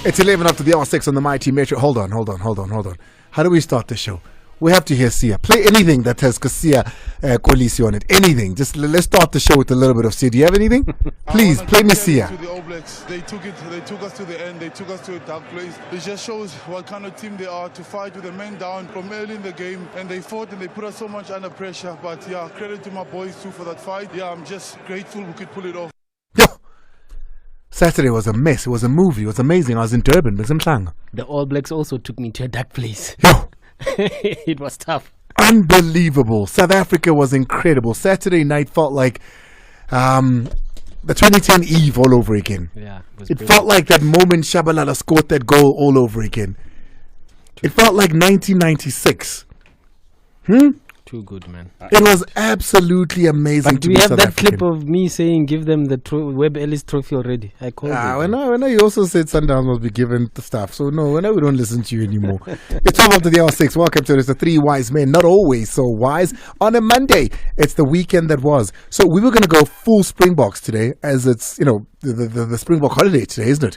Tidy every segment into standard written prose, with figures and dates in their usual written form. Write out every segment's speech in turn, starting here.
It's 11 after the hour 6 on the Mighty Metro. Hold on. How do we start the show? We have to hear Sia. Play anything that has Sia Kolisi on it. Anything. Just let's start the show with a little bit of Sia. Do you have anything? Please, play me Sia. To the All Blacks. They took us to the end. They took us to a dark place. It just shows what kind of team they are to fight with the men down from early in the game. And they fought and they put us so much under pressure. But yeah, credit to my boys too for that fight. Yeah, I'm just grateful we could pull it off. Yo! Saturday was a mess. It was a movie. It was amazing. I was in Durban. The All Blacks also took me to a dark place. Yo! It was tough. Unbelievable. South Africa was incredible. Saturday night felt like the 2010 Eve all over again. Yeah, it felt like that moment Shabalala scored that goal all over again. It felt like 1996. Too good, man. It was absolutely amazing. But do we have that clip of me saying give them the Webb Ellis trophy already? I called it. When I you also said Sundowns must be given the stuff. So no, we don't listen to you anymore. It's 12 after the hour 6. Welcome to the Three Wise Men. Not always so wise. On a Monday, it's the weekend that was. So we were going to go full Springboks today, as it's the Springbok holiday today, isn't it?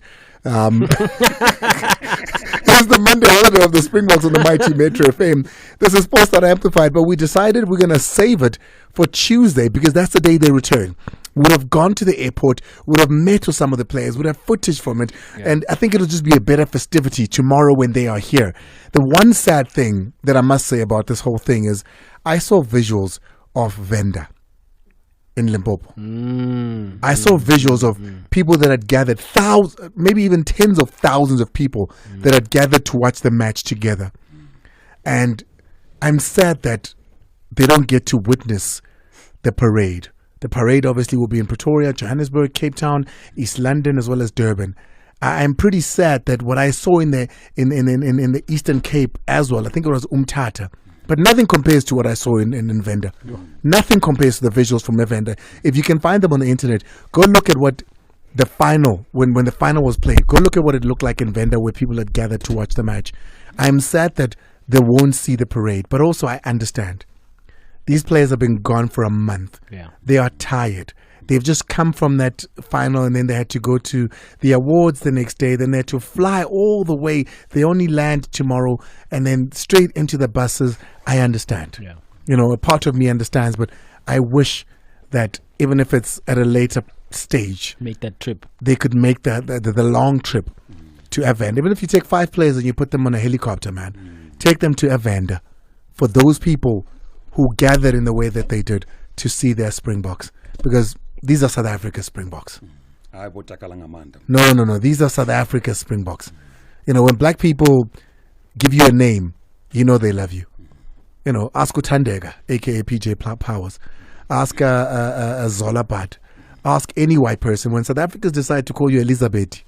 It's the Monday holiday of the Springboks on the Mighty Metro FM. This is Sports that Amplified, but we decided we're going to save it for Tuesday because that's the day they return. Would have gone to the airport, would have met with some of the players, would have footage from it, and I think it'll just be a better festivity tomorrow when they are here. The one sad thing that I must say about this whole thing is I saw visuals of Venda in Limpopo. I saw visuals of people that had gathered, thousands, maybe even tens of thousands of people that had gathered to watch the match together. And I'm sad that they don't get to witness the parade. The parade obviously will be in Pretoria, Johannesburg, Cape Town, East London, as well as Durban. I'm pretty sad that what I saw in the Eastern Cape as well, I think it was Umtata, but nothing compares to what I saw in Venda. Nothing compares to the visuals from Venda. If you can find them on the internet, go look at what the final, when the final was played, go look at what it looked like in Venda where people had gathered to watch the match. I'm sad that they won't see the parade, but also I understand. These players have been gone for a month. Yeah. They are tired. They've just come from that final and then they had to go to the awards the next day. Then they had to fly all the way. They only land tomorrow and then straight into the buses. I understand. Yeah. A part of me understands, but I wish that even if it's at a later stage, make that trip. They could make the long trip to Evander. Even if you take 5 players and you put them on a helicopter, man, take them to Evander for those people who gathered in the way that they did to see their Springboks. Because these are South Africa's Springboks. No. These are South Africa's Springboks. When black people give you a name, they love you. Ask Utandega, a.k.a. PJ Powers. Ask Zola Bad. Ask any white person. When South Africans decide to call you Elizabeth,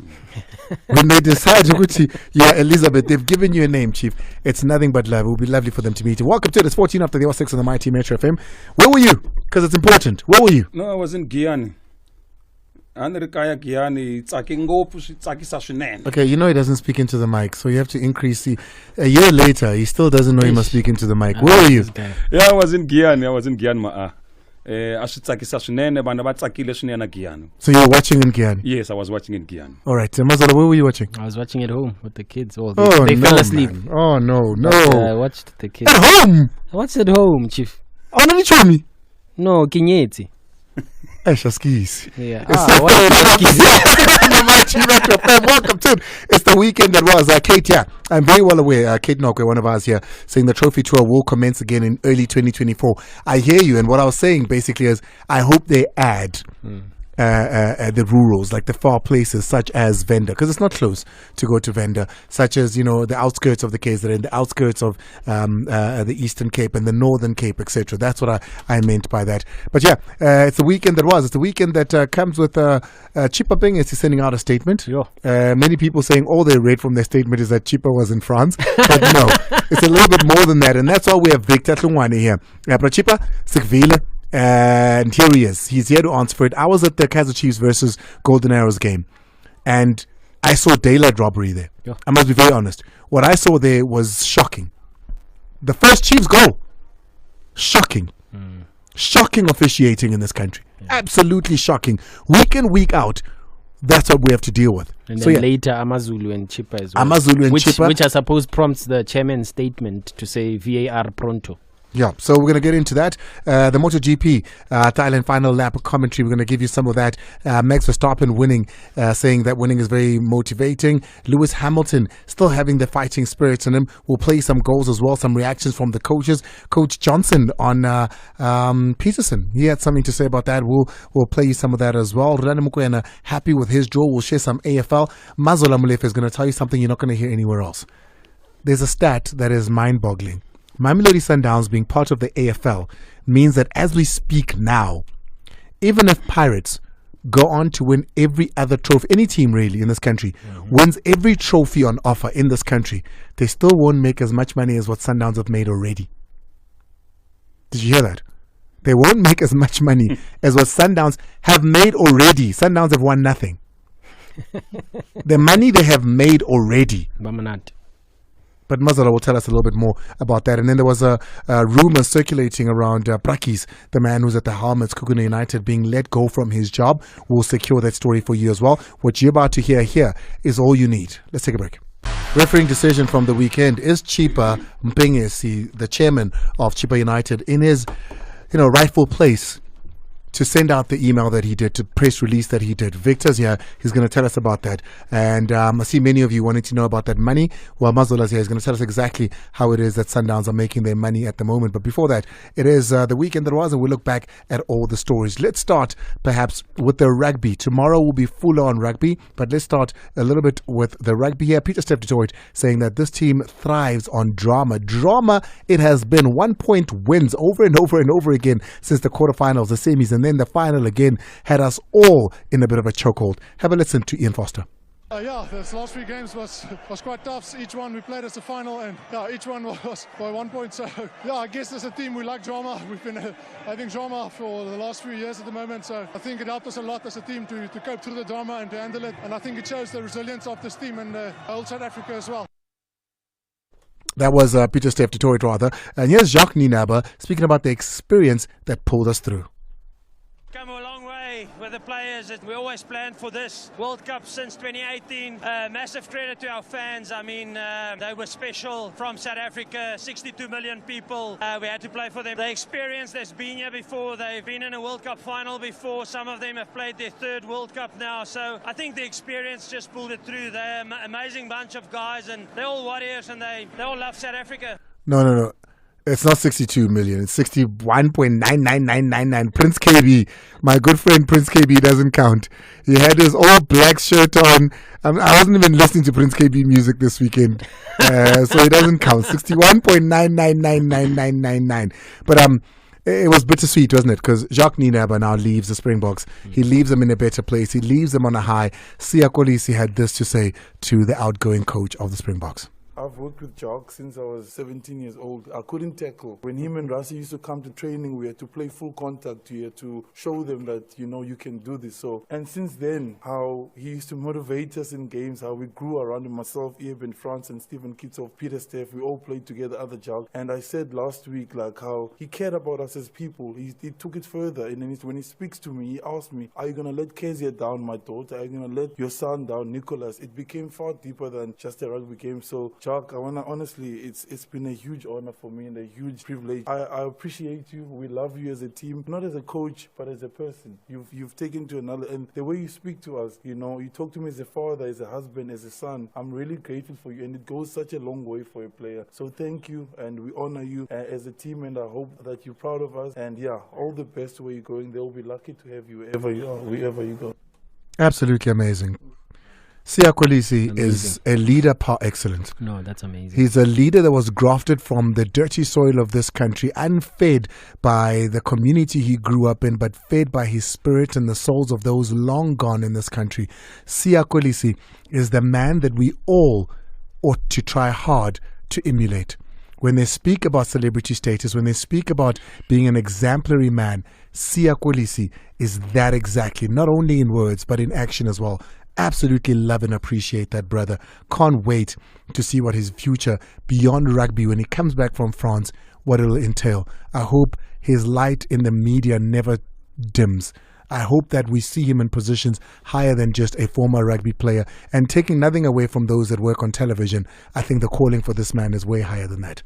when they decide to yeah, Elizabeth, they've given you a name, Chief. It's nothing but love. It will be lovely for them to meet you. Welcome to this 14 after the hour 6 on the Mighty Metro FM. Where were you? Because it's important. Where were you? No, I was in Guyana. Okay, he doesn't speak into the mic, so you have to increase a year later, he still doesn't know he must speak into the mic. Where were you? Yeah, I was in Guyana. So you were watching in Guyana? Yes, I was watching in Guyana. All right, Mazala, where were you watching? I was watching at home with the kids. They fell asleep. Man. Oh, no. I watched the kids. At home? I watched at home, Chief. Oh, no, you told me. No, Kinyeti. Skis. Yeah. Welcome to it. It's the weekend that was. Kate, yeah, I'm very well aware. Kate Nokwe, one of us here, saying the trophy tour will commence again in early 2024. I hear you, and what I was saying basically is I hope they add the rurals, like the far places such as Venda, because it's not close to go to Venda, such as, the outskirts of the KZN, the outskirts of the Eastern Cape and the Northern Cape, etc. That's what I meant by that. But yeah, it's the weekend that was. It's the weekend that comes with Chipa Bing is sending out a statement. Many people saying all they read from their statement is that Chipa was in France. But no, it's a little bit more than that. And that's why we have Victor Tlungwane here. But Chipa, Sikvile, and here he is. He's here to answer for it. I was at the Kaizer Chiefs versus Golden Arrows game, and I saw daylight robbery there. I must be very honest. What I saw there was shocking. The first Chiefs goal, shocking. Shocking officiating in this country. Absolutely shocking. Week in, week out, That's what we have to deal with. And then later Amazulu and Chippa as well. Amazulu and Chippa. Which I suppose prompts the chairman's statement to say VAR pronto. Yeah, so we're going to get into that. The MotoGP Thailand final lap commentary, we're going to give you some of that. Max Verstappen winning, saying that winning is very motivating. Lewis Hamilton still having the fighting spirits in him. We'll play some goals as well, some reactions from the coaches. Coach Johnson on Peterson, he had something to say about that. We'll play you some of that as well. Rana Mukwena happy with his draw. We'll share some AFL. Mazola Mulefe is going to tell you something you're not going to hear anywhere else. There's a stat that is mind-boggling. Mamelodi Sundowns being part of the AFL means that as we speak now, even if Pirates go on to win every other trophy, any team really in this country wins every trophy on offer in this country, they still won't make as much money as what Sundowns have made already. Did you hear that? They won't make as much money as what Sundowns have made already. Sundowns have won nothing. The money they have made already. But Mazara will tell us a little bit more about that. And then there was a rumor circulating around Prakis, the man who's at the helm at Kukuna United, being let go from his job. We'll secure that story for you as well. What you're about to hear here is all you need. Let's take a break. Refereeing decision from the weekend. Is Chipa Mpengesi, the chairman of Chipa United, in his rightful place to send out the email that he did, to press release that he did? Victor's here. He's going to tell us about that. And I see many of you wanting to know about that money. Well, Mazola's here. He's going to tell us exactly how it is that Sundowns are making their money at the moment. But before that, it is the weekend that was, and we'll look back at all the stories. Let's start perhaps with the rugby. Tomorrow will be full on rugby, but let's start a little bit with the rugby here. Peter Steph Detroit saying that this team thrives on drama. Drama it has been. 1 point wins over and over and over again since the quarterfinals, the semis, and then the final again had us all in a bit of a chokehold. Have a listen to Ian Foster. This last 3 games was quite tough. Each one we played as a final, and each one was by 1 point. So I guess as a team we like drama. We've been having drama for the last few years at the moment. So I think it helped us a lot as a team to cope through the drama and to handle it. And I think it shows the resilience of this team and whole South Africa as well. That was Peter Steph Detroit rather. And here's Jacques Ninaba speaking about the experience that pulled us through. Come a long way with the players. We always planned for this World Cup since 2018. Massive credit to our fans. I mean, they were special from South Africa. 62 million people. We had to play for them. The experience that's been here before. They've been in a World Cup final before. Some of them have played their 3rd World Cup now. So I think the experience just pulled it through. They're an amazing bunch of guys, and they're all warriors, and they all love South Africa. No. It's not 62 million. It's 61.99999. Prince KB, my good friend Prince KB doesn't count. He had his all black shirt on. I wasn't even listening to Prince KB music this weekend, so it doesn't count. 61.9999999. But it was bittersweet, wasn't it? Because Jacques Ninaba now leaves the Springboks. He leaves them in a better place. He leaves them on a high. Siya Kolisi had this to say to the outgoing coach of the Springboks. I've worked with Jock since I was 17 years old. I couldn't tackle. When him and Rassi used to come to training, we had to play full contact here to show them that, you can do this. And since then, how he used to motivate us in games, how we grew around him, myself, Eben France and Stephen Kitsoff, Peter Steph, we all played together, other Jock. And I said last week, how he cared about us as people. He took it further. And then when he speaks to me, he asked me, are you going to let Kezia down, my daughter? Are you going to let your son down, Nicholas? It became far deeper than just a rugby game. So, Jock, honestly, it's been a huge honor for me and a huge privilege. I appreciate you. We love you as a team, not as a coach, but as a person. You've taken to another, and the way you speak to us, you talk to me as a father, as a husband, as a son. I'm really grateful for you, and it goes such a long way for a player. So thank you, and we honor you as a team, and I hope that you're proud of us. And all the best where you're going. They'll be lucky to have you wherever you go. Absolutely amazing. Siya Kolisi is a leader par excellence. No, that's amazing. He's a leader that was grafted from the dirty soil of this country and fed by the community he grew up in, but fed by his spirit and the souls of those long gone in this country. Siya Kolisi is the man that we all ought to try hard to emulate. When they speak about celebrity status, when they speak about being an exemplary man, Siya Kolisi is that exactly, not only in words, but in action as well. Absolutely love and appreciate that brother. Can't wait to see what his future beyond rugby, when he comes back from France, what it'll entail. I hope his light in the media never dims. I hope that we see him in positions higher than just a former rugby player. And taking nothing away from those that work on television, I think the calling for this man is way higher than that.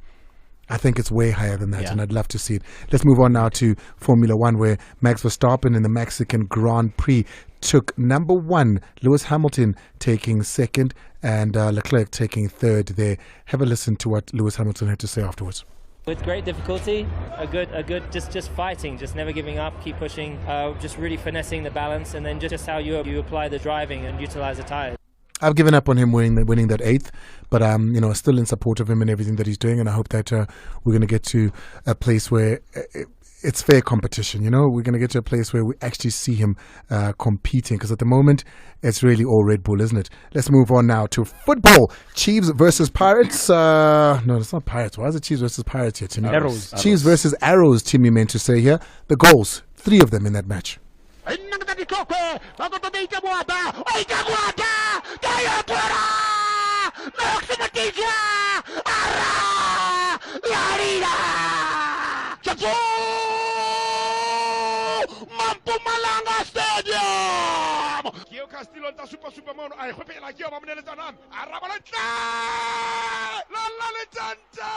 I think it's way higher than that, and I'd love to see it. Let's move on now to Formula One, where Max Verstappen in the Mexican Grand Prix took number 1, Lewis Hamilton taking second, and Leclerc taking third there. Have a listen to what Lewis Hamilton had to say afterwards. With great difficulty, a good, just fighting, just never giving up, keep pushing, just really finessing the balance, and then just how you apply the driving and utilize the tires. I've given up on him winning that 8th, but still in support of him and everything that he's doing, and I hope that we're going to get to a place where it's fair competition. We're going to get to a place where we actually see him competing, because at the moment it's really all Red Bull, isn't it? Let's move on now to football. Chiefs versus Pirates. No, it's not Pirates. Why is it Chiefs versus Pirates here, Timmy? Arrows. Chiefs versus Arrows, Timmy meant to say here. The goals, 3 of them in that match. Mpumalanga Stadium. Kio Castillo anta super mono ay hope la kio mamnele tanan. Arabalanta. La letanta.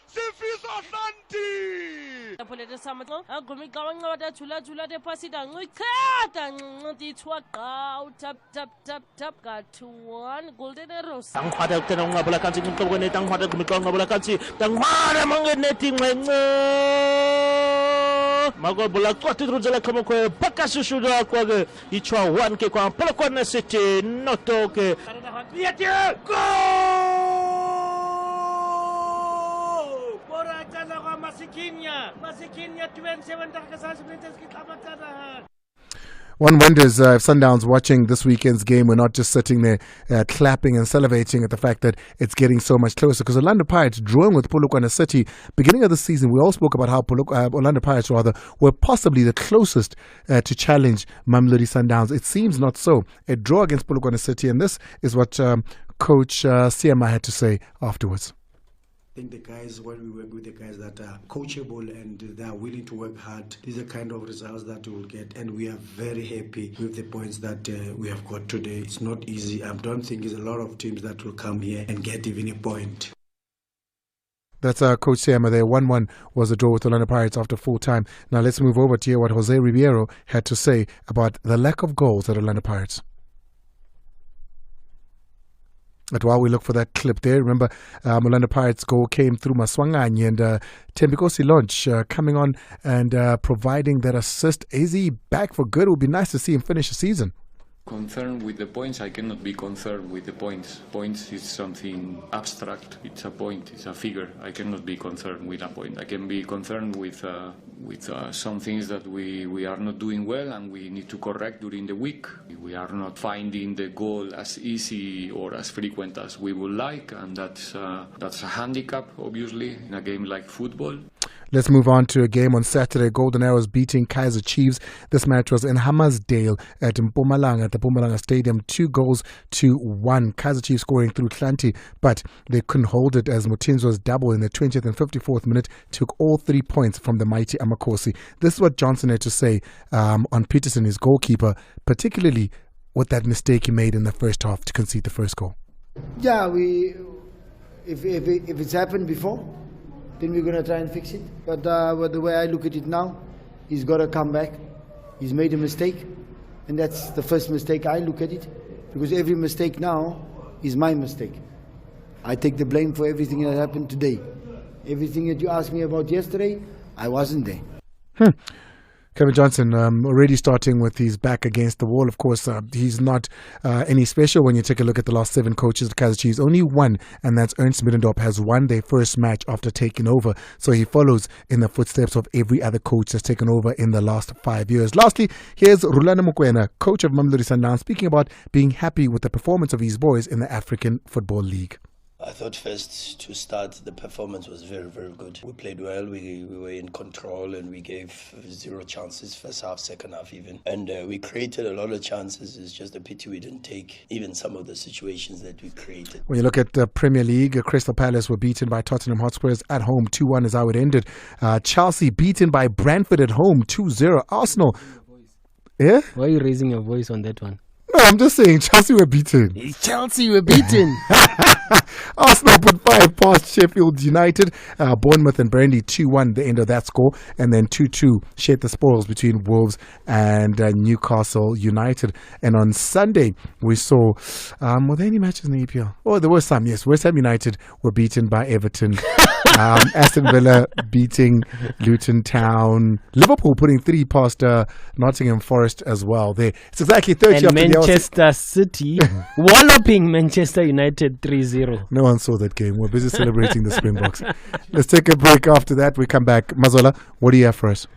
Sifis Atlanti. Polete samatlo agumi gawang ngawada chula de pasida ngikata ngati twaka tap ka 2-1 golden arrows. Tang hada tena ngabula kansi ngomkone tang hada gumikong ngabula kansi tang hada mangeneti ngwe. Mago bola kwati rujala kama kwa baka sushuda kwa ge ichwa 1 ke kwa polo kwa na city noto ke go Bora jana kwa masikinya 27 dakika 30 minutes kitapatana. One wonders if Sundowns watching this weekend's game were not just sitting there clapping and salivating at the fact that it's getting so much closer. Because Orlando Pirates drawing with Polokwane City beginning of the season, we all spoke about how Orlando Pirates were possibly the closest to challenge Mamelodi Sundowns. It seems not so. A draw against Polokwane City, and this is what Coach Siema had to say afterwards. I think the guys, when we work with the guys that are coachable and they are willing to work hard, these are the kind of results that we will get, and we are very happy with the points that we have got today. It's not easy. I don't think there's a lot of teams that will come here and get even a point. That's Coach Siema there. 1-1 was the draw with Orlando Pirates after full time. Now let's move over to hear what Jose Ribeiro had to say about the lack of goals at Orlando Pirates. But while we look for that clip there, remember Orlando Pirates goal came through Maswanganyi and Tembikosi Launch coming on and providing that assist. Is he back for good? It would be nice to see him finish the season. Concerned with the points, I cannot be concerned with the points. Points is something abstract. It's a point, it's a figure. I cannot be concerned with a point. I can be concerned with some things that we are not doing well and we need to correct during the week. We are not finding the goal as easy or as frequent as we would like, and that's a handicap, obviously, in a game like football. Let's move on to a game on Saturday. Golden Arrows beating Kaizer Chiefs. This match was in Hammersdale at Mpumalanga, at the Mpumalanga Stadium. 2-1. Kaizer Chiefs scoring through Klanti, but they couldn't hold it as Mutinzo's double in the 20th and 54th minute took all 3 points from the mighty Amakosi. This is what Johnson had to say on Peterson, his goalkeeper, particularly with that mistake he made in the first half to concede the first goal. Yeah, if it's happened before, then we're going to try and fix it. But the way I look at it now, he's got to come back. He's made a mistake, and that's the first mistake I look at it, because every mistake now is my mistake. I take the blame for everything that happened today. Everything that you asked me about yesterday, I wasn't there. Kevin Johnson already starting with his back against the wall. Of course, he's not any special when you take a look at the last 7 coaches of Kaizer Chiefs. Only one, and that's Ernst Middendorp, has won their first match after taking over. So he follows in the footsteps of every other coach that's taken over in the last 5 years. Lastly, here's Rulana Mokoena, coach of Mamelodi Sundowns, speaking about being happy with the performance of his boys in the African Football League. I thought first to start, the performance was very, very good. We played well, we were in control, and we gave 0 chances first half, second half even. And we created a lot of chances. It's just a pity we didn't take even some of the situations that we created. When you look at the Premier League, Crystal Palace were beaten by Tottenham Hotspurs at home. 2-1 is how it ended. Chelsea beaten by Brentford at home, 2-0. Arsenal Yeah? Why are you raising your voice on that one? No, I'm just saying Chelsea were beaten. Chelsea were beaten. Arsenal put 5 past Sheffield United. Bournemouth and Burnley 2-1, the end of that score. And then 2-2 shared the spoils between Wolves and Newcastle United. And on Sunday, we saw, were there any matches in the EPL? Oh, there were some, yes. West Ham United were beaten by Everton. Aston Villa beating Luton Town. Liverpool putting 3 past Nottingham Forest as well. It's exactly 30 and after Manchester City walloping Manchester United 3-0. No one saw that game. We're busy celebrating the Springboks. Let's take a break. After that, we come back. Mazola, what do you have for us?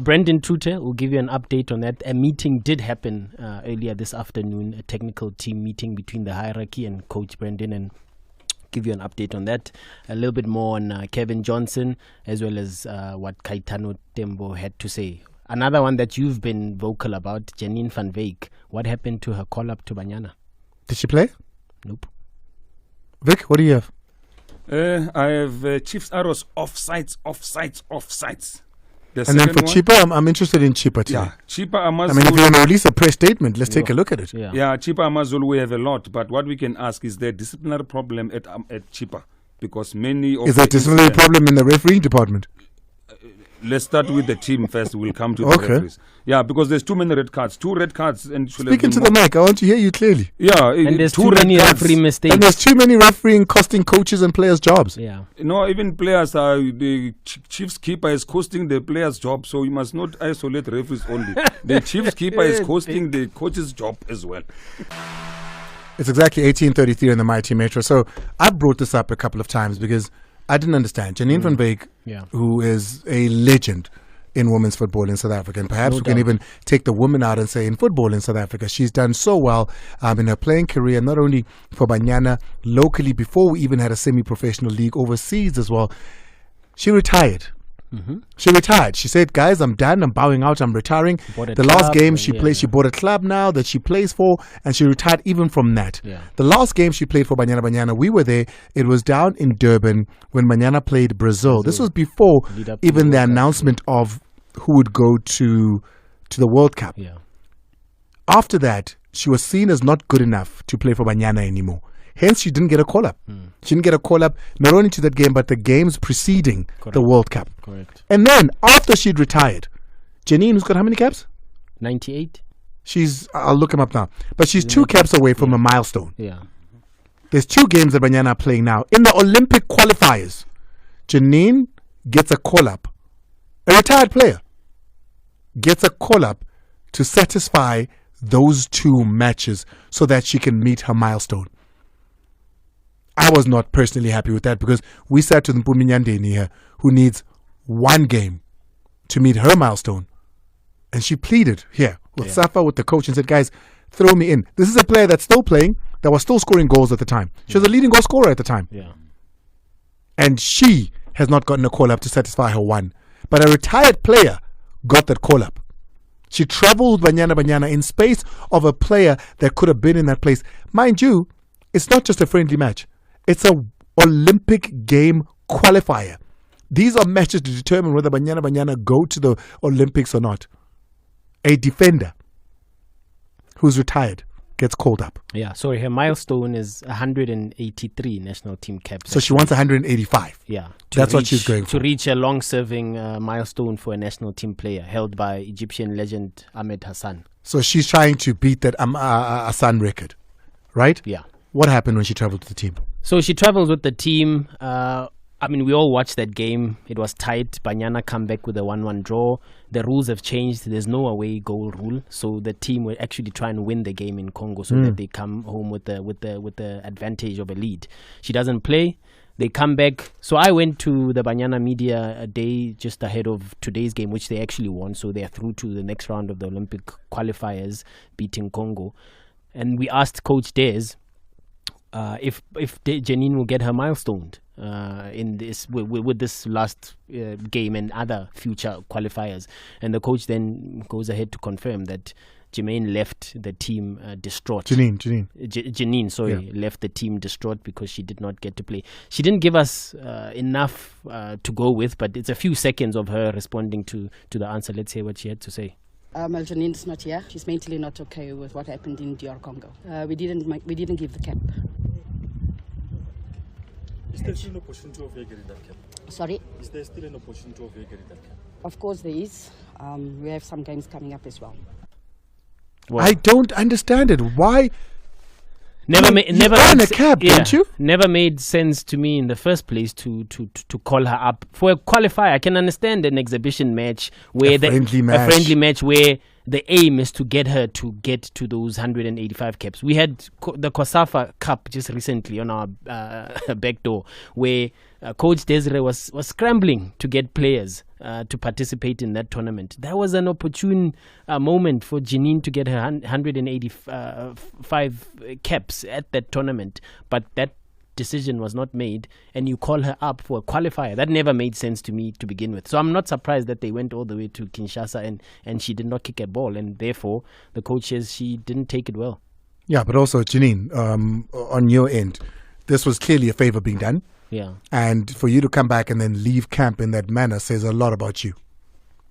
Brendan Tute will give you an update on that. A meeting did happen earlier this afternoon, a technical team meeting between the hierarchy and Coach Brendan, and give you an update on that. A little bit more on Kevin Johnson, as well as what Kaitano Tembo had to say. Another one that you've been vocal about, Janine van Wyk. What happened to her call-up to Banyana? Did she play? Nope. Vic, what do you have? I have Chiefs Arrows offsides. And then for Chipa, I'm interested in Chipa too. Yeah, Chipa Amazulu. I mean, if you want to release a press statement, let's take a look at it. Yeah, Chipa Amazulu, we have a lot, but what we can ask is there a disciplinary problem at Chipa? Because many of is there a disciplinary problem in the refereeing department? Let's start with the team first. We'll come to the referees. Yeah, because there's too many red cards. 2 red cards. And speak into the mic. I want to hear you clearly. Yeah. And there's too many referee mistakes. And there's too many refereeing costing coaches and players jobs. Yeah. No, even players are, the Chiefs keeper is costing the players' job. So you must not isolate referees only. The Chiefs keeper is costing the coach's job as well. It's exactly 18:33 in the Mighty Metro. So I've brought this up a couple of times because I didn't understand. Janine van Wyk, who is a legend in women's football in South Africa, and perhaps we can even take the woman out and say in football in South Africa, she's done so well in her playing career, not only for Banyana locally before we even had a semi-professional league, overseas as well. She retired. She retired. She said, guys, I'm done. I'm bowing out. I'm retiring. The last game she played, she bought a club now that she plays for, and she retired even from that. The last game she played for Banyana, we were there. It was down in Durban when Banyana played Brazil. This was before even the announcement of who would go to the World Cup. After that, she was seen as not good enough to play for Banyana anymore. Hence, she didn't get a call-up. She didn't get a call-up not only to that game, but the games preceding the World Cup. Correct. And then, after she'd retired, Janine, who's got how many caps? 98. I'll look him up now. But she's 2 caps away from a milestone. Yeah. There's 2 games that Banyana are playing now. In the Olympic qualifiers, Janine gets a call-up. A retired player gets a call-up to satisfy those 2 matches so that she can meet her milestone. I was not personally happy with that because we sat to the Mpumi Nyandeni here who needs 1 game to meet her milestone. And she pleaded here with Safa, with the coach, and said, guys, throw me in. This is a player that's still playing, that was still scoring goals at the time. She was a leading goal scorer at the time. And she has not gotten a call-up to satisfy her 1. But a retired player got that call-up. She traveled Banyana in space of a player that could have been in that place. Mind you, it's not just a friendly match. It's a Olympic game qualifier. These are matches to determine whether Banyana go to the Olympics or not. A defender who's retired gets called up. Yeah, sorry, her milestone is 183 national team caps. So she wants 185. Yeah. That's what she's going for. To reach a long-serving milestone for a national team player held by Egyptian legend Ahmed Hassan. So she's trying to beat that Hassan record, right? Yeah. What happened when she traveled to the team? So she travels with the team. I mean, we all watched that game. It was tight. Banyana come back with a 1-1 draw. The rules have changed. There's no away goal rule. So the team will actually try and win the game in Congo so that they come home with the advantage of a lead. She doesn't play. They come back. So I went to the Banyana media a day just ahead of today's game, which they actually won. So they're through to the next round of the Olympic qualifiers, beating Congo. And we asked Coach Des if Janine will get her milestone in this with this last game and other future qualifiers, and the coach then goes ahead to confirm that Jermaine left the team distraught. Janine, left the team distraught because she did not get to play. She didn't give us enough to go with, but it's a few seconds of her responding to the answer. Let's hear what she had to say. Janine's not here. She's mentally not okay with what happened in DR Congo. We didn't give the cap. Is there still an opportunity of getting that cap? Sorry? Is there still an opportunity of getting that cap? Of course there is. We have some games coming up as well. I don't understand it. Why? Never earn a cap, don't you? Never made sense to me in the first place to call her up for a qualifier. I can understand an exhibition match where a friendly match where the aim is to get her to get to those 185 caps. We had the COSAFA Cup just recently on our back door where Coach Desiree was scrambling to get players to participate in that tournament. That was an opportune moment for Janine to get her 185 caps at that tournament. But that decision was not made, and you call her up for a qualifier. That never made sense to me to begin with. So I'm not surprised that they went all the way to Kinshasa and she did not kick a ball, and therefore the coach says she didn't take it well. Yeah, but also Janine, on your end, this was clearly a favor being done. Yeah. And for you to come back and then leave camp in that manner says a lot about you.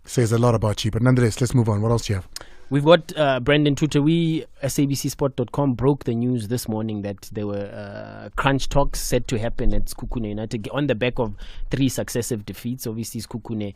But nonetheless, let's move on. What else do you have? We've got Brendan Tuter. We, SABCsport.com, broke the news this morning that there were crunch talks set to happen at Sekhukhune United on the back of 3 successive defeats. Obviously, Sekhukhune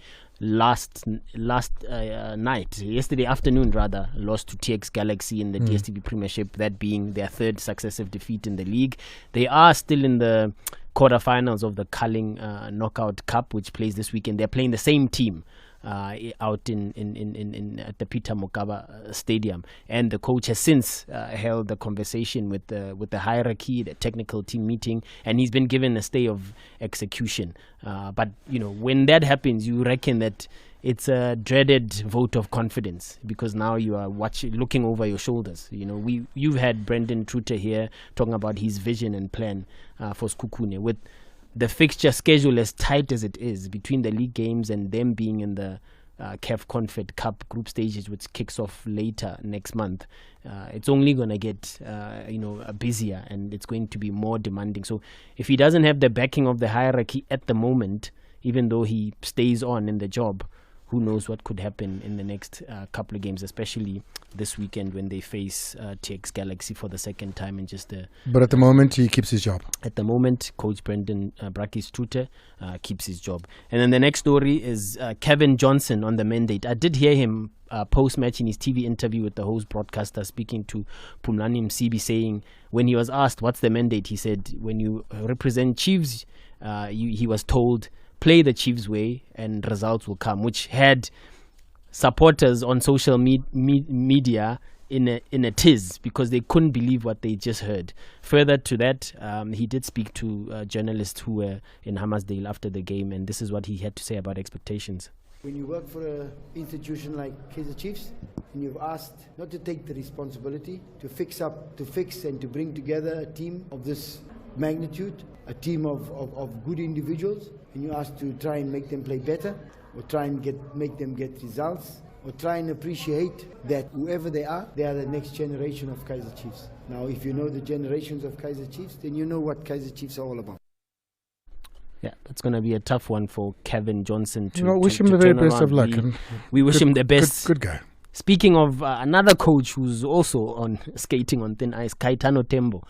yesterday afternoon, lost to TX Galaxy in the DStv Premiership, that being their 3rd successive defeat in the league. They are still in the quarterfinals of the Culling Knockout Cup, which plays this weekend. They're playing the same team out in at the Peter Mokaba Stadium, and the coach has since held the conversation with the hierarchy, the technical team meeting, and he's been given a stay of execution. But when that happens, you reckon that it's a dreaded vote of confidence, because now you are looking over your shoulders. You've had Brendan Truter here talking about his vision and plan for Sekhukhune, with the fixture schedule as tight as it is between the league games and them being in the CAF Confed Cup group stages, which kicks off later next month. It's only going to get busier, and it's going to be more demanding. So if he doesn't have the backing of the hierarchy at the moment, even though he stays on in the job, who knows what could happen in the next couple of games, especially this weekend when they face TX Galaxy for the 2nd time in just a... But at the moment, he keeps his job. At the moment, Coach Brendan Brakkies Truter keeps his job. And then the next story is Kevin Johnson on the mandate. I did hear him post-match in his TV interview with the host broadcaster speaking to Pumlani Msibi, saying when he was asked what's the mandate, he said when you represent Chiefs, he was told, play the Chiefs way and results will come, which had supporters on social media in a tiz, because they couldn't believe what they just heard. Further to that, he did speak to journalists who were in Hammarsdale after the game, and this is what he had to say about expectations. When you work for an institution like Kaizer Chiefs, and you've asked not to take the responsibility to fix and to bring together a team of this magnitude, a team of good individuals, and you ask to try and make them play better, or try and make them get results, or try and appreciate that whoever they are the next generation of Kaizer Chiefs. Now, if you know the generations of Kaizer Chiefs, then you know what Kaizer Chiefs are all about. Yeah, that's going to be a tough one for Kevin Johnson to wish him the very best of luck. We wish him the best. Good guy. Speaking of another coach who's also skating on thin ice, Kaitano Tembo.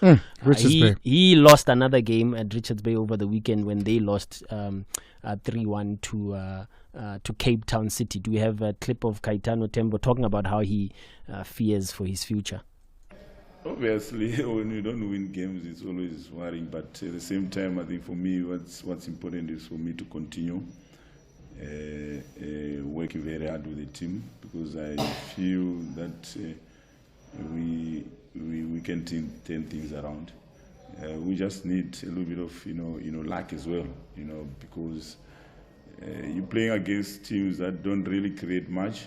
Richards Bay. He lost another game at Richards Bay over the weekend when they lost 3-1 to Cape Town City. Do we have a clip of Kaitano Tembo talking about how he fears for his future? Obviously, when you don't win games, it's always worrying. But at the same time, I think for me, what's important is for me to continue working very hard with the team, because I feel that we can turn things around. We just need a little bit of luck as well, because you're playing against teams that don't really create much,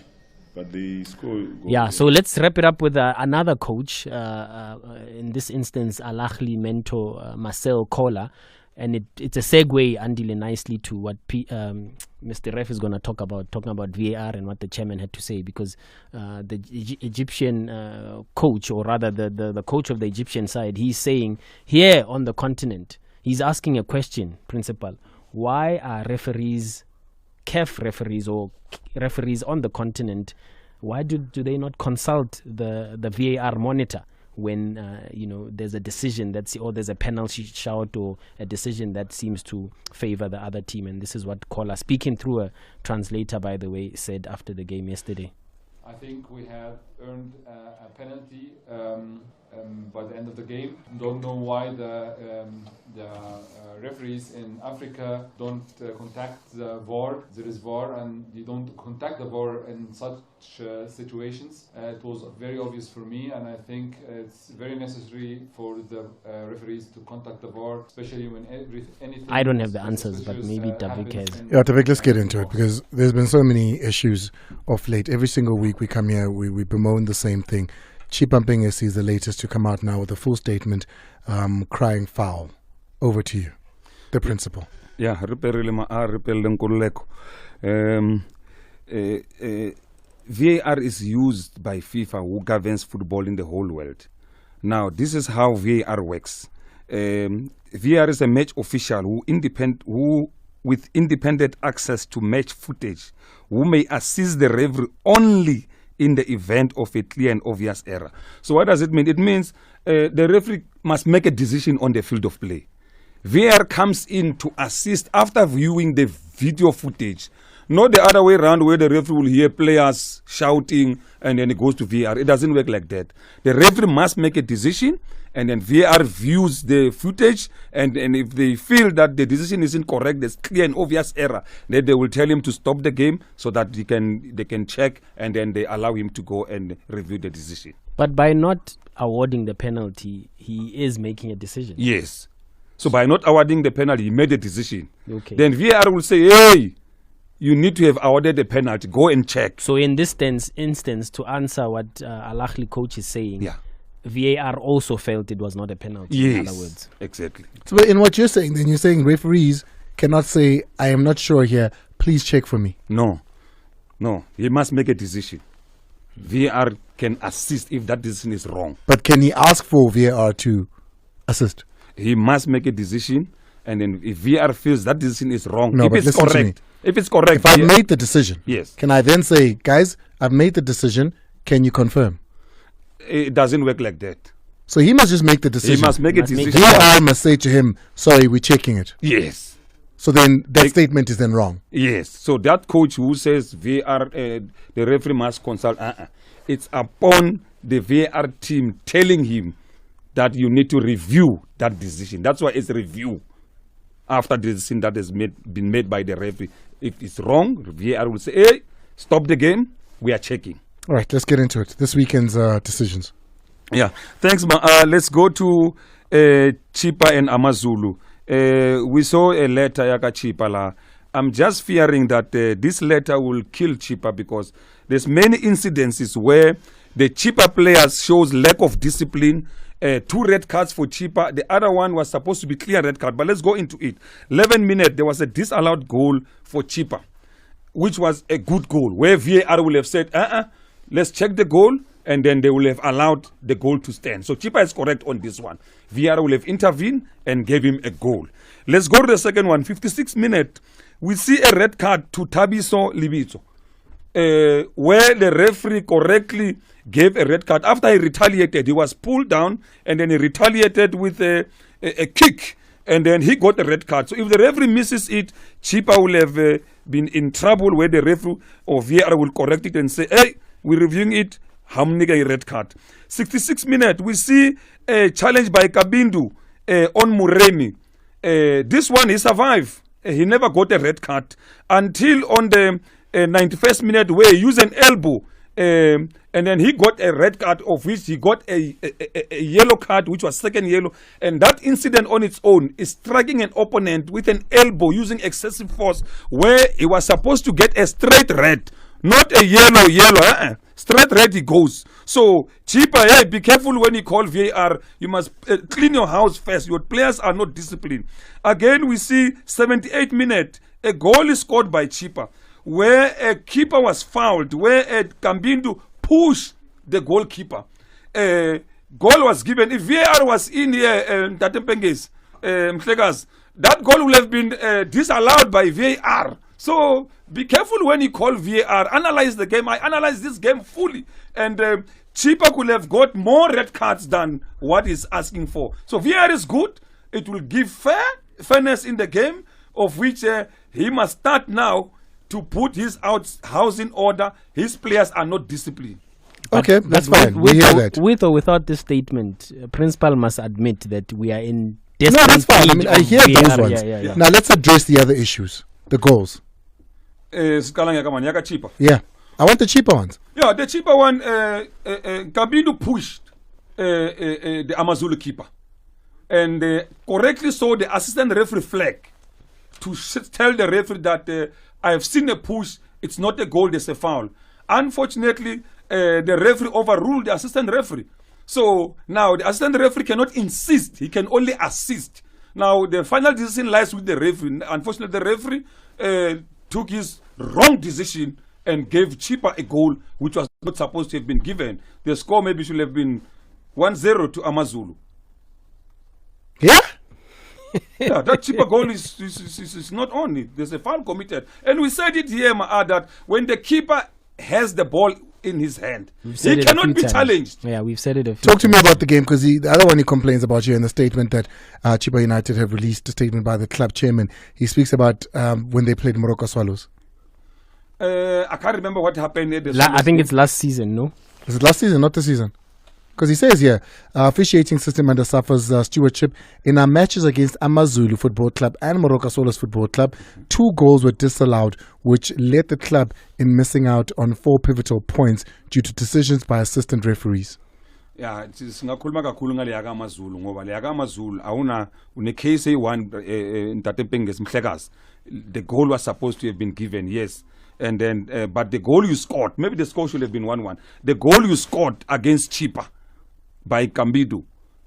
but they score goals. Yeah, so let's wrap it up with another coach, in this instance Al Ahly mentor Marcel Koller. And it's a segue, Andile, nicely to what Mr. Ref is going to talking about VAR and what the chairman had to say, because the Egyptian coach, or rather the coach of the Egyptian side, he's saying here on the continent, he's asking a question, Principal, why are referees, CAF referees or referees on the continent, Why do they not consult the VAR monitor when there's a decision or there's a penalty shout or a decision that seems to favor the other team? And this is what Kola, speaking through a translator, by the way, said after the game yesterday. I think we have earned a penalty by the end of the game. Don't know why the referees in Africa don't contact the VAR. There is VAR, and you don't contact the VAR in such situations. It was very obvious for me, and I think it's very necessary for the referees to contact the VAR, especially when anything. I don't have the answers, but maybe Tavik has. Yeah, Tavik, let's get into it, because there's been so many issues of late. Every single week we come here, we bemoan the same thing. Chipa Mpengesi is the latest to come out now with a full statement crying foul. Over to you, the principal. Yeah, VAR is used by FIFA, who governs football in the whole world. Now, this is how VAR works. VAR is a match official who with independent access to match footage, who may assist the referee only in the event of a clear and obvious error. So what does it mean? It means the referee must make a decision on the field of play. VAR comes in to assist after viewing the video footage, not the other way around where the referee will hear players shouting and then it goes to VAR. It doesn't work like that. The referee must make a decision, and then VAR views the footage, and if they feel that the decision isn't correct, there's clear and obvious error, then they will tell him to stop the game so that they can check, and then they allow him to go and review the decision. But by not awarding the penalty, he is making a decision. Yes. So by not awarding the penalty, he made a decision. Okay. Then VAR will say, hey, you need to have awarded the penalty. Go and check. So in this instance, to answer what Al-Ahly coach is saying, yeah, VAR also felt it was not a penalty, yes, in other words. Exactly. So in what you're saying, then you're saying referees cannot say, I am not sure here, please check for me. No. He must make a decision. VAR can assist if that decision is wrong. But can he ask for VAR to assist? He must make a decision, and then if VAR feels that decision is wrong, no, if it's correct. If it's correct. If I've made the decision, yes, can I then say, guys, I've made the decision, can you confirm? It doesn't work like that. So he must just make the decision. He must make a decision. VAR must say to him, sorry, we're checking it. Yes. So then that statement is then wrong. Yes. So that coach who says VAR, the referee must consult, it's upon the VAR team telling him that you need to review that decision. That's why it's review after the decision that has been made by the referee. If it's wrong, VAR will say, hey, stop the game, we are checking. All right, let's get into it. This weekend's decisions. Yeah, thanks. Let's go to Chipa and Amazulu. We saw a letter, Yaka Chipa la. I'm just fearing that this letter will kill Chipa, because there's many incidences where the Chipa players shows lack of discipline. 2 red cards for Chipa. The other one was supposed to be clear red card, but let's go into it. 11 minutes, there was a disallowed goal for Chipa, which was a good goal, where VAR will have said, let's check the goal, and then they will have allowed the goal to stand. So Chipa is correct on this one. VAR will have intervened and gave him a goal. Let's go to the second one. 56 minutes, we see a red card to Tabiso Libito, where the referee correctly gave a red card. After he retaliated, he was pulled down, and then he retaliated with a kick, and then he got a red card. So if the referee misses it, Chipa will have been in trouble, where the referee or VAR will correct it and say, hey, we're reviewing it, hamniga a red card. 66 minutes, we see a challenge by Kabindu on Muremi. This one, he survived. He never got a red card until on the 91st minute, where he used an elbow, and then he got a red card, of which he got a yellow card, which was second yellow. And that incident on its own is striking an opponent with an elbow using excessive force, where he was supposed to get a straight red, not a yellow. Straight red he goes. So Chipa, hey, be careful when you call VAR. You must clean your house first. Your players are not disciplined. Again, we see 78 minutes, a goal is scored by Chipa, where a keeper was fouled, where a Kambindu pushed the goalkeeper. Goal was given. If VAR was in here, that goal would have been disallowed by VAR. So be careful when you call VAR. Analyze the game. I analyze this game fully. And Chippa could have got more red cards than what he's asking for. So VAR is good. It will give fairness in the game, of which he must start now to put his house in order. His players are not disciplined. Okay, that's fine. We hear that. With or without this statement, principal must admit that we are in No, that's fine. I mean, I hear those ones. Yeah. Now let's address the other issues. The goals. Yeah. I want the cheaper ones. Yeah, the cheaper one, Kabidu pushed the Amazulu keeper. And correctly so, the assistant referee flag to tell the referee that I have seen a push, it's not a goal, there's a foul. Unfortunately, the referee overruled the assistant referee. So now the assistant referee cannot insist, he can only assist. Now the final decision lies with the referee. Unfortunately, the referee took his wrong decision and gave Chippa a goal which was not supposed to have been given. The score maybe should have been 1-0 to Amazulu. Yeah? Yeah, that Chippa goal is not on it. There's a foul committed. And we said it here, that when the keeper has the ball in his hand, he cannot be challenged. Yeah, we've said it a few Talk to me about the game, because the other one he complains about here in the statement that Chippa United have released a statement by the club chairman. He speaks about when they played Morocco Swallows. I can't remember what happened at I think it's last season, no? Is it last season, not this season? Because he says here, officiating system under suffers stewardship. In our matches against Amazulu Football Club and Morocco Swallows Football Club, 2 goals were disallowed, which led the club in missing out on 4 pivotal points due to decisions by assistant referees. Yeah, singakhuluma kakhulu ngale yaka Amazulu ngoba le yaka Amazulu awuna une case A1 Ntatepeng ngesimhlekazi. The goal was supposed to have been given, yes. And then but the goal you scored, maybe the score should have been 1-1. The goal you scored against Chippa by Kambidu,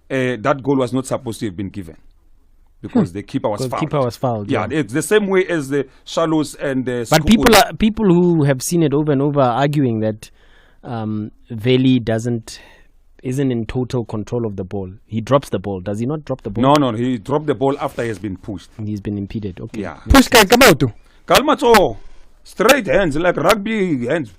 that goal was not supposed to have been given because the keeper was fouled. The keeper was fouled. Yeah, it's the same way as the Shallows and the But people who have seen it over and over are arguing that Veli isn't in total control of the ball. He drops the ball. Does he not drop the ball? No, he dropped the ball after he has been pushed. He's been impeded. Okay. Yeah. Push can come out. Kalmato, straight hands like rugby hands.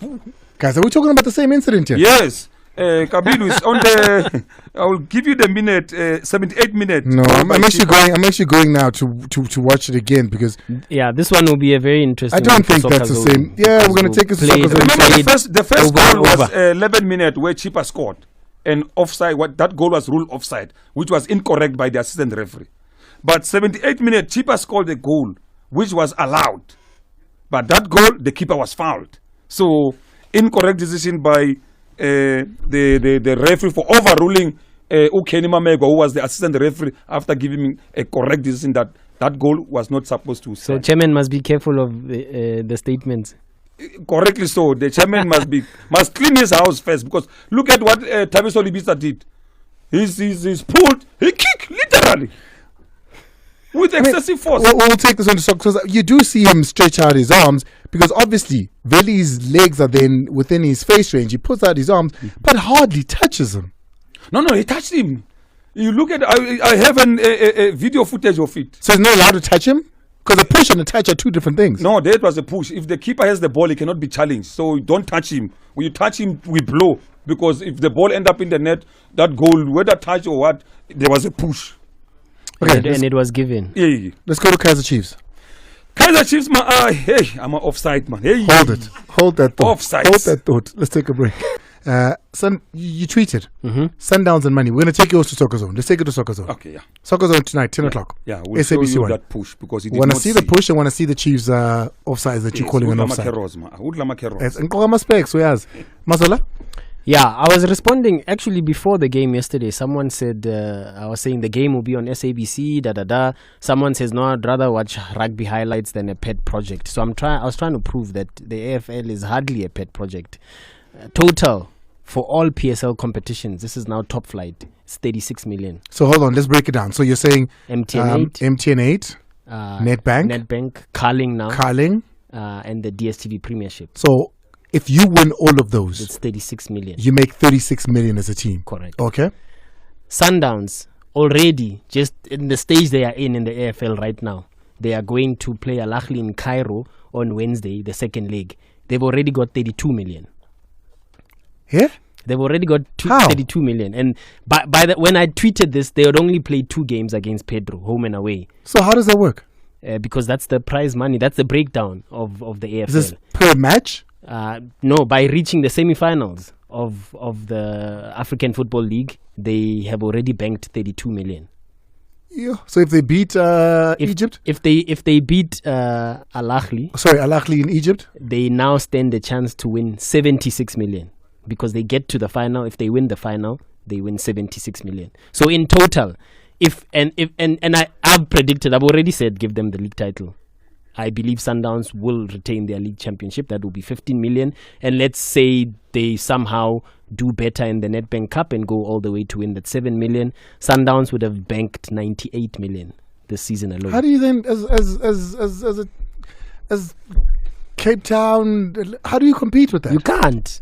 Guys, are we talking about the same incident here? Yes. Kabilu is on the. I will give you the minute, 78 minutes. No, I'm actually going now to watch it again because this one will be a very interesting. I don't think that's the same. Yeah, we're going to take it to soccer zone. Remember the first goal was 11 minutes where Chippa scored, and offside. That goal was ruled offside, which was incorrect by the assistant referee. But 78 minutes, Chippa scored a goal which was allowed, but that goal the keeper was fouled. So incorrect decision by. The referee for overruling Ukeni Mamego, who was the assistant referee, after giving him a correct decision that goal was not supposed to. So chairman must be careful of the statements. Correctly so. The chairman must clean his house first, because look at what Tabiso Libisa did. He's pulled, he kicked literally with excessive force. We'll take this on to soccer because you do see him stretch out his arms, because obviously Veli's legs are then within his face range. He puts out his arms, but hardly touches him. No, he touched him. You look at, I have a video footage of it. So he's not allowed to touch him? Because a push and a touch are 2 different things. No, that was a push. If the keeper has the ball, he cannot be challenged. So don't touch him. When you touch him, we blow. Because if the ball end up in the net, that goal, whether touch or what, there was a push. Okay, and it was given. Yeah. Let's go to Kaizer Chiefs. Kaizer Chiefs, I'm an offside, man. Hey. Hold that thought. Offside. Hold that thought. Let's take a break. You tweeted Sundowns and money. We're going to take yours to Soccer Zone. Let's take it to Soccer Zone. Okay, yeah. Soccer Zone tonight, 10 o'clock. Yeah, we'll SABC show you 1. that push, because he did Want to not see the push and want to see the Chiefs offsides that you're calling an offside. It's Nkogama specs, so yes. Mazola? Yeah, I was responding actually before the game yesterday. Someone said, I was saying the game will be on SABC, Someone says, no, I'd rather watch rugby highlights than a pet project. So I was trying to prove that the AFL is hardly a pet project. Total for all PSL competitions, this is now top flight. It's 36 million. So hold on, let's break it down. So you're saying MTN 8, Nedbank, Carling, and the DSTV Premiership. So if you win all of those, it's 36 million. You make 36 million as a team. Correct. Okay. Sundowns already just in the stage they are in the AFL right now. They are going to play Al Ahly in Cairo, on Wednesday, the second leg, they've already got 32 million. Yeah? They've already got 32 million. And when I tweeted this, they would only play 2 games against Pedro, home and away. So how does that work? Because that's the prize money. That's the breakdown of the AFL. Is this per match? No, by reaching the semi-finals of the African Football League, they have already banked 32 million. Yeah. So if they beat Egypt? If they beat Al Ahly. Sorry, Al Ahly in Egypt? They now stand a chance to win 76 million. Because they get to the final. If they win the final, they win 76 million. So in total, I've predicted, I've already said, give them the league title. I believe Sundowns will retain their league championship. That will be 15 million. And let's say they somehow do better in the Nedbank Cup and go all the way to win that 7 million. Sundowns would have banked 98 million this season alone. How do you then, as Cape Town, how do you compete with that? You can't.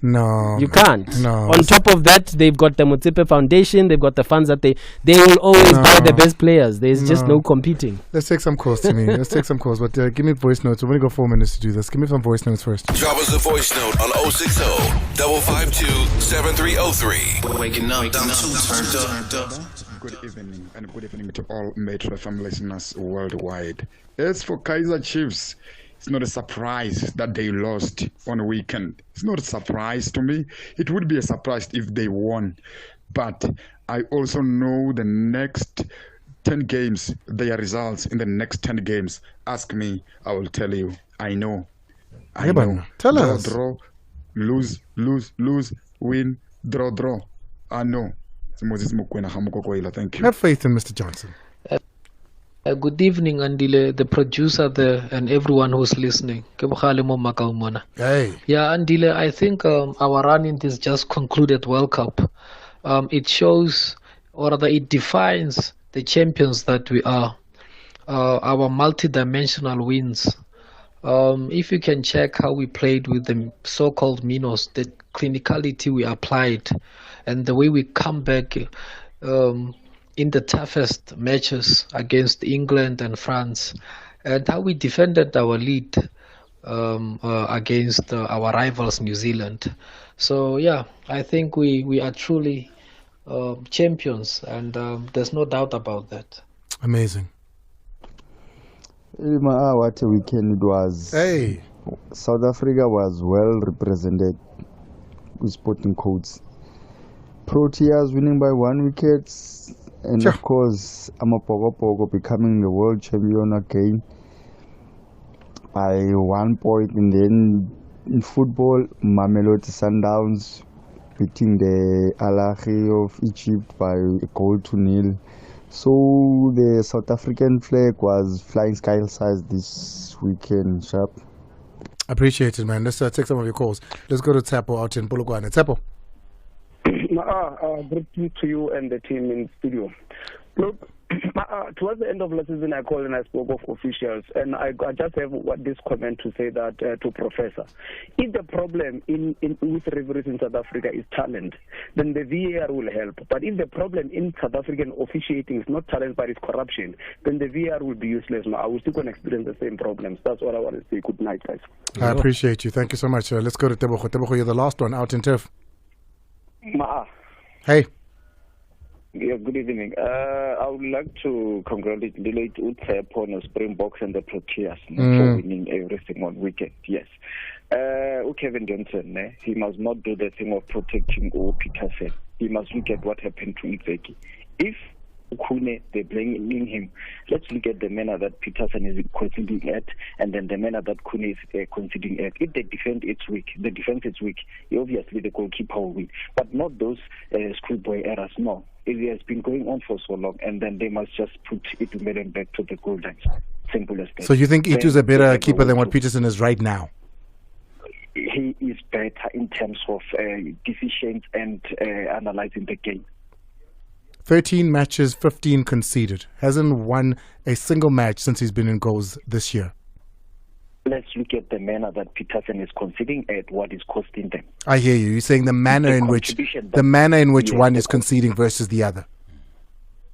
No. You can't. No. On top of that, they've got the Motsepe Foundation. They've got the funds that they will always buy the best players. There's just no competing. Let's take some calls to me. Let's take some calls. But give me voice notes. We're going to go 4 minutes to do this. Give me some voice notes first. Drop us a voice note on 060 552 7303. Waking up, turned up. Good evening and good evening to all Metro FM listeners worldwide. As for Kaizer Chiefs, it's not a surprise that they lost on a weekend. It's not a surprise to me. It would be a surprise if they won. But I also know the next 10 games, their results in the next 10 games. Ask me, I will tell you. I know. I know. Tell us. Draw, lose, win, draw. I know. Thank you. Have faith in Mr. Johnson. Good evening, Andile, the producer there, and everyone who's listening. Hey. Yeah, Andile, I think our run in this just concluded World Cup. It shows, or rather it defines the champions that we are. Our multi-dimensional wins. If you can check how we played with the so-called minnows, the clinicality we applied, and the way we come back in the toughest matches against England and France, and how we defended our lead against our rivals New Zealand. So yeah, I think we are truly champions, and there's no doubt about that. Amazing. What a weekend it was. Hey. South Africa was well represented with Sporting Codes. Proteas winning by 1 wicket. And of course, Amapogo becoming the world champion again by 1 point. And then in football, Mamelodi Sundowns beating the Al Ahly of Egypt by 1-0. So the South African flag was flying sky size this weekend, sharp. Appreciate it, man. Let's take some of your calls. Let's go to Tsepo out in Polokwane. Tsepo. Greetings to you and the team in studio. Look, towards the end of last season, I called and I spoke of officials, and I just have this comment to say that to Professor. If the problem with referees in South Africa is talent, then the VAR will help. But if the problem in South African officiating is not talent but it's corruption, then the VAR will be useless. I will still going to experience the same problems. That's all I want to say. Good night, guys. I appreciate you. Thank you so much. Let's go to Tebogo. Tebogo, you're the last one out in turf. Hey. Yeah, good evening. I would like to congratulate Utsepo on the Springboks and the Proteas for winning everything on weekend. Yes. Kevin Johnson, he must not do the thing of protecting Peterson. He must look at what happened to Itseki. If Kune, they're blaming him. Let's look at the manner that Peterson is conceding at, and then the manner that Kune is conceding at. If the defense is weak, obviously the goalkeeper will win. But not those schoolboy errors, no. It has been going on for so long, and then they must just put Itumeleng back to the goal line. Simple as that. So you think Itu's a better keeper than what Peterson is right now? He is better in terms of decisions and analyzing the game. 13 matches, 15 conceded. Hasn't won a single match since he's been in goals this year. Let's look at the manner that Peterson is conceding at what is costing them. I hear you. You're saying the manner in which one is conceding versus the other.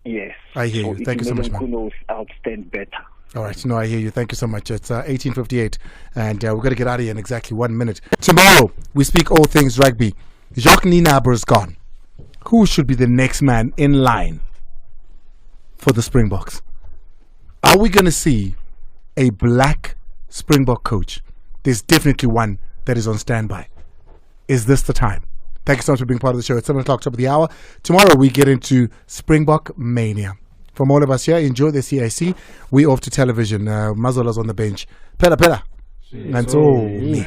Yes. I hear you. Thank you so much, man. Kuno outstand better All right, no, I hear you. Thank you so much. It's 18:58, and we're going to get out of here in exactly 1 minute. Tomorrow, we speak all things rugby. Jacques Nienaber is gone. Who should be the next man in line for the Springboks? Are we going to see a black Springbok coach? There's definitely one that is on standby. Is this the time? Thank you so much for being part of the show. At 7 o'clock, top of the hour. Tomorrow, we get into Springbok Mania. From all of us here, enjoy the CIC. We off to television. Mazola's on the bench. Pela. And so me.